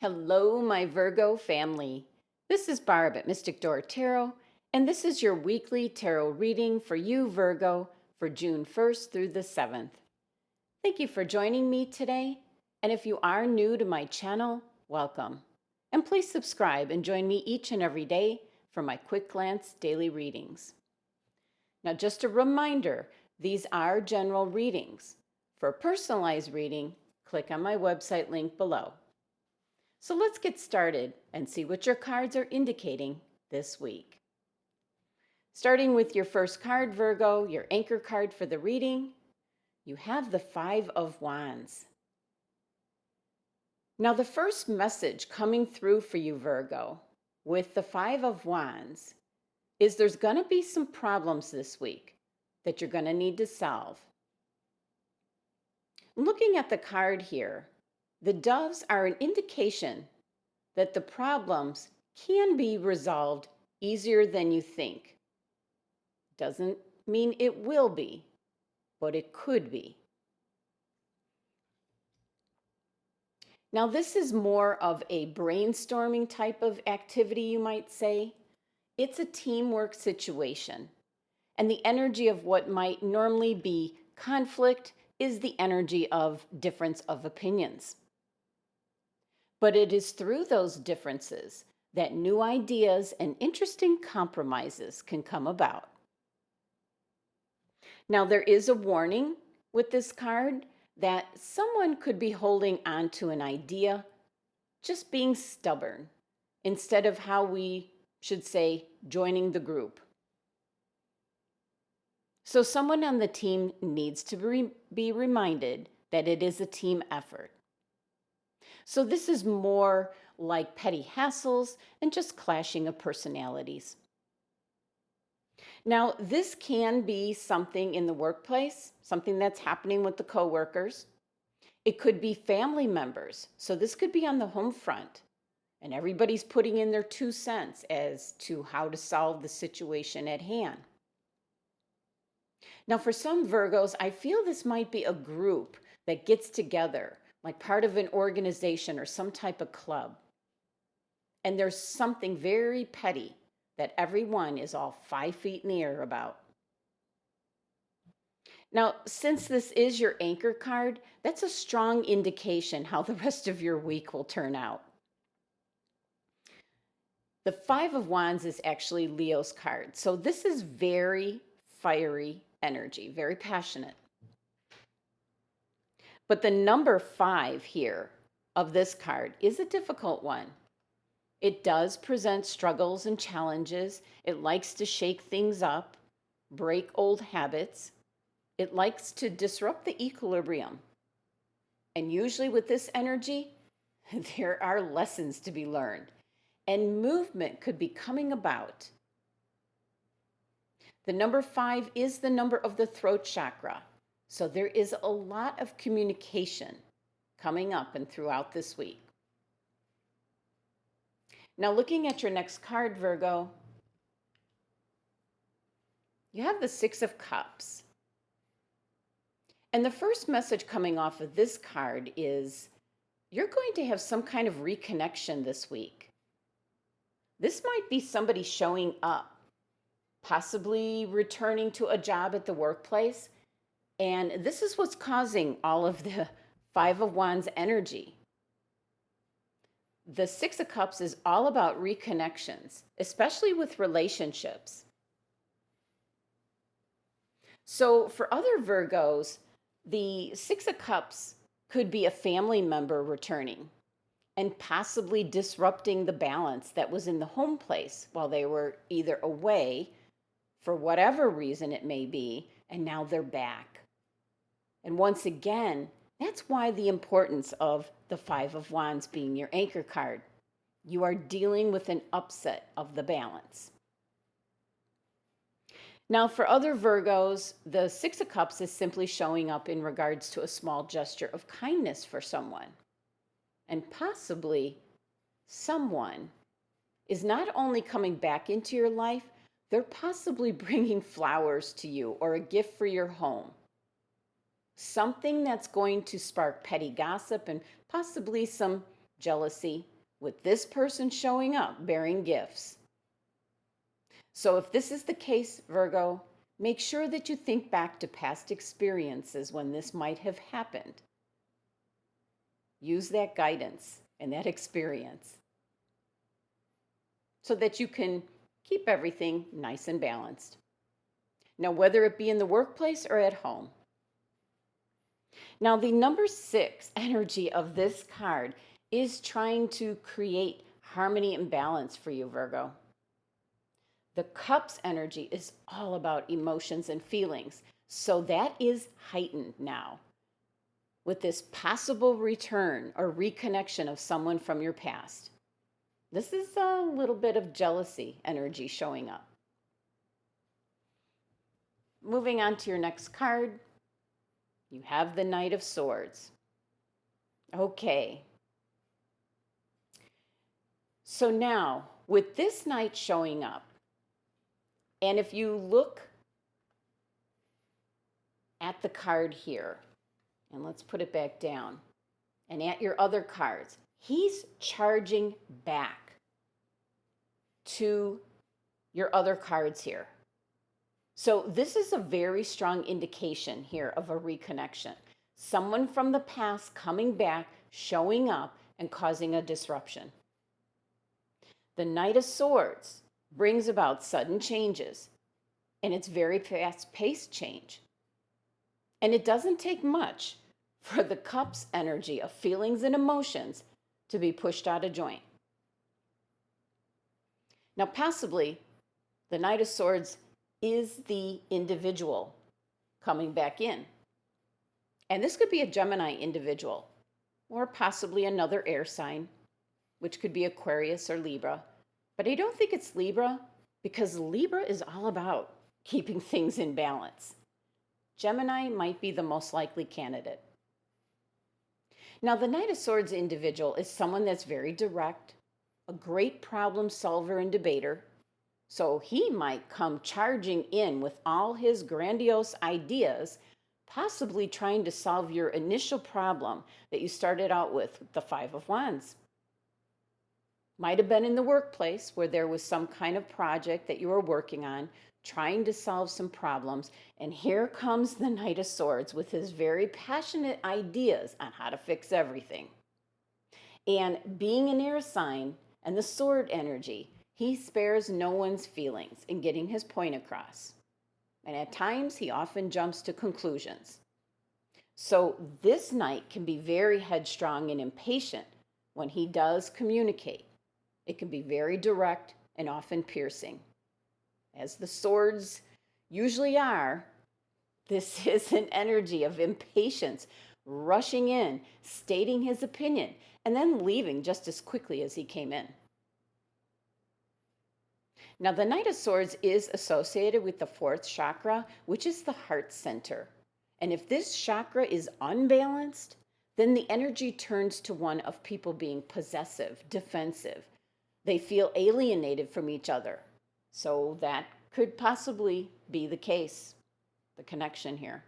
Hello, my Virgo family. This is Barb at Mystic Door Tarot, and this is your weekly tarot reading for you, Virgo, for June 1st through the 7th. Thank you for joining me today, and if you are new to my channel, welcome. And please subscribe and join me each and every day for my quick glance daily readings. Now, just a reminder, these are general readings. For a personalized reading, click on my website link below. So let's get started and see what your cards are indicating this week. Starting with your first card, Virgo, your anchor card for the reading, you have the Five of Wands. Now, the first message coming through for you, Virgo, with the Five of Wands is there's going to be some problems this week that you're going to need to solve. Looking at the card here, the doves are an indication that the problems can be resolved easier than you think. Doesn't mean it will be, but it could be. Now, this is more of a brainstorming type of activity, you might say. It's a teamwork situation, and the energy of what might normally be conflict is the energy of difference of opinions. But it is through those differences that new ideas and interesting compromises can come about. Now, there is a warning with this card that someone could be holding on to an idea, just being stubborn, instead of how we should say, joining the group. So someone on the team needs to be reminded that it is a team effort. So this is more like petty hassles and just clashing of personalities. Now, this can be something in the workplace, something that's happening with the coworkers. It could be family members. So this could be on the home front, and everybody's putting in their 2 cents as to how to solve the situation at hand. Now, for some Virgos, I feel this might be a group that gets together, like part of an organization or some type of club. And there's something very petty that everyone is all 5 feet in the air about. Now, since this is your anchor card, that's a strong indication how the rest of your week will turn out. The Five of Wands is actually Leo's card. So this is very fiery energy, very passionate. But the number 5 here of this card is a difficult one. It does present struggles and challenges. It likes to shake things up, break old habits. It likes to disrupt the equilibrium. And usually with this energy, there are lessons to be learned, and movement could be coming about. The number 5 is the number of the throat chakra. So there is a lot of communication coming up and throughout this week. Now, looking at your next card, Virgo, you have the Six of Cups. And the first message coming off of this card is you're going to have some kind of reconnection this week. This might be somebody showing up, possibly returning to a job at the workplace. And this is what's causing all of the Five of Wands energy. The Six of Cups is all about reconnections, especially with relationships. So for other Virgos, the Six of Cups could be a family member returning and possibly disrupting the balance that was in the home place while they were either away for whatever reason it may be, and now they're back. And once again, that's why the importance of the Five of Wands being your anchor card. You are dealing with an upset of the balance. Now, for other Virgos, the Six of Cups is simply showing up in regards to a small gesture of kindness for someone. And possibly someone is not only coming back into your life, they're possibly bringing flowers to you or a gift for your home. Something that's going to spark petty gossip and possibly some jealousy, with this person showing up bearing gifts. So if this is the case, Virgo, make sure that you think back to past experiences when this might have happened. Use that guidance and that experience so that you can keep everything nice and balanced. Now, whether it be in the workplace or at home. Now, the number 6 energy of this card is trying to create harmony and balance for you, Virgo. The Cups energy is all about emotions and feelings, so that is heightened now with this possible return or reconnection of someone from your past. This is a little bit of jealousy energy showing up. Moving on to your next card, you have the Knight of Swords. Okay. So now, with this Knight showing up, and if you look at the card here, and let's put it back down, and at your other cards, he's charging back to your other cards here. So this is a very strong indication here of a reconnection. Someone from the past coming back, showing up, and causing a disruption. The Knight of Swords brings about sudden changes, and it's very fast-paced change. And it doesn't take much for the Cups energy of feelings and emotions to be pushed out of joint. Now, possibly, the Knight of Swords is the individual coming back in. And this could be a Gemini individual, or possibly another air sign, which could be Aquarius or Libra. But I don't think it's Libra, because Libra is all about keeping things in balance. Gemini might be the most likely candidate. Now, the Knight of Swords individual is someone that's very direct, a great problem solver and debater. So he might come charging in with all his grandiose ideas, possibly trying to solve your initial problem that you started out with the Five of Wands. Might have been in the workplace where there was some kind of project that you were working on, trying to solve some problems, and here comes the Knight of Swords with his very passionate ideas on how to fix everything. And being an air sign and the sword energy, he spares no one's feelings in getting his point across. And at times, he often jumps to conclusions. So this Knight can be very headstrong and impatient when he does communicate. It can be very direct and often piercing. As the swords usually are, this is an energy of impatience, rushing in, stating his opinion, and then leaving just as quickly as he came in. Now, the Knight of Swords is associated with the 4th chakra, which is the heart center. And if this chakra is unbalanced, then the energy turns to one of people being possessive, defensive. They feel alienated from each other. So that could possibly be the case, the connection here.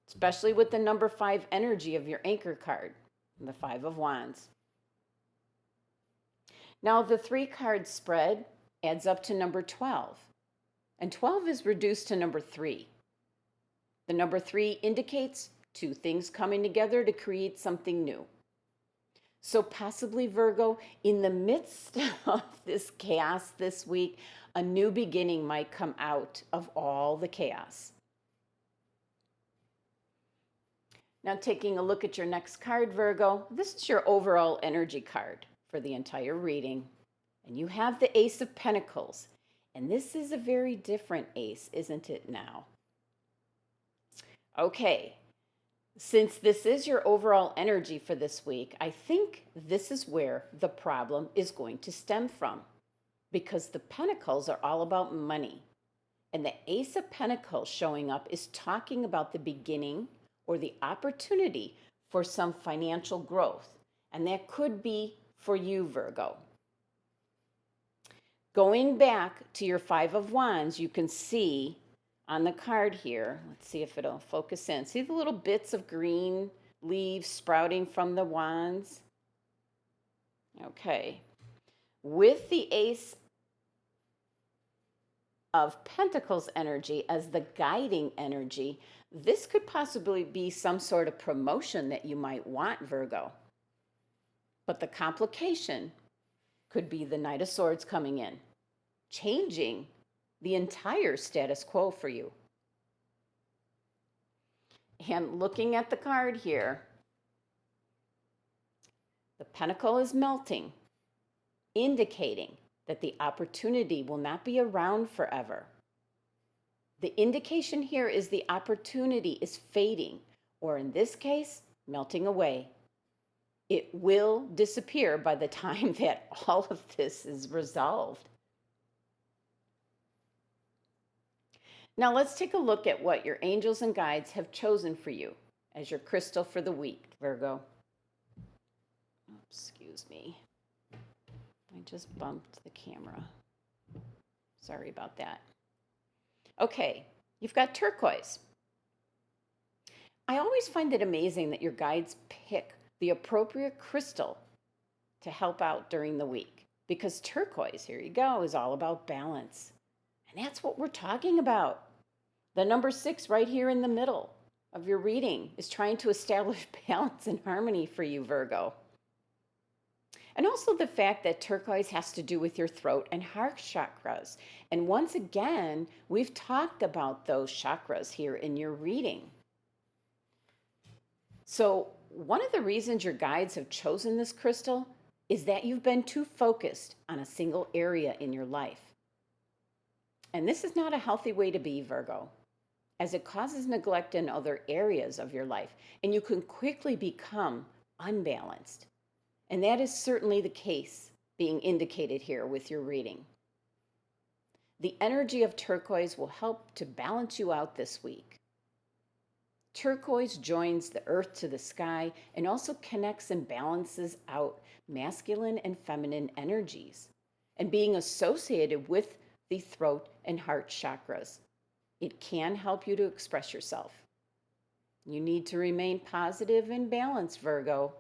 Especially with the number 5 energy of your anchor card, the 5 of Wands. Now, the 3-card spread adds up to number 12. And 12 is reduced to number 3. The number 3 indicates 2 things coming together to create something new. So possibly, Virgo, in the midst of this chaos this week, a new beginning might come out of all the chaos. Now, taking a look at your next card, Virgo, this is your overall energy card for the entire reading. And you have the Ace of Pentacles. And this is a very different ace, isn't it now? Okay, since this is your overall energy for this week, I think this is where the problem is going to stem from. Because the Pentacles are all about money. And the Ace of Pentacles showing up is talking about the beginning or the opportunity for some financial growth. And that could be for you, Virgo. Going back to your 5 of Wands, you can see on the card here, let's see if it'll focus in. See the little bits of green leaves sprouting from the wands? Okay. With the Ace of Pentacles energy as the guiding energy, this could possibly be some sort of promotion that you might want, Virgo. But the complication could be the Knight of Swords coming in, changing the entire status quo for you. And looking at the card here, the Pentacle is melting, indicating that the opportunity will not be around forever. The indication here is the opportunity is fading, or in this case, melting away. It will disappear by the time that all of this is resolved. Now let's take a look at what your angels and guides have chosen for you as your crystal for the week, Virgo. Excuse me. I just bumped the camera. Sorry about that. Okay, you've got turquoise. I always find it amazing that your guides pick the appropriate crystal to help out during the week, because turquoise, here you go, is all about balance. And that's what we're talking about. The number 6 right here in the middle of your reading is trying to establish balance and harmony for you, Virgo. And also the fact that turquoise has to do with your throat and heart chakras. And once again, we've talked about those chakras here in your reading. So one of the reasons your guides have chosen this crystal is that you've been too focused on a single area in your life. And this is not a healthy way to be, Virgo, as it causes neglect in other areas of your life, and you can quickly become unbalanced. And that is certainly the case being indicated here with your reading. The energy of turquoise will help to balance you out this week. Turquoise joins the earth to the sky and also connects and balances out masculine and feminine energies. And being associated with the throat and heart chakras, it can help you to express yourself. You need to remain positive and balanced, Virgo.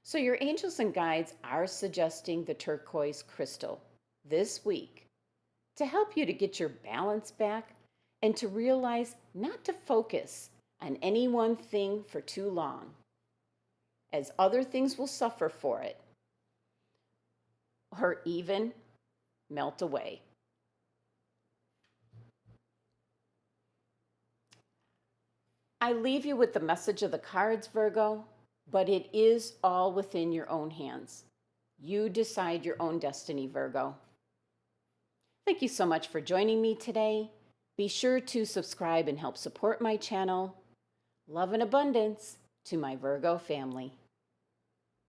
So your angels and guides are suggesting the turquoise crystal this week to help you to get your balance back and to realize not to focus on any one thing for too long, as other things will suffer for it or even melt away. I leave you with the message of the cards, Virgo, but it is all within your own hands. You decide your own destiny, Virgo. Thank you so much for joining me today. Be sure to subscribe and help support my channel. Love and abundance to my Virgo family.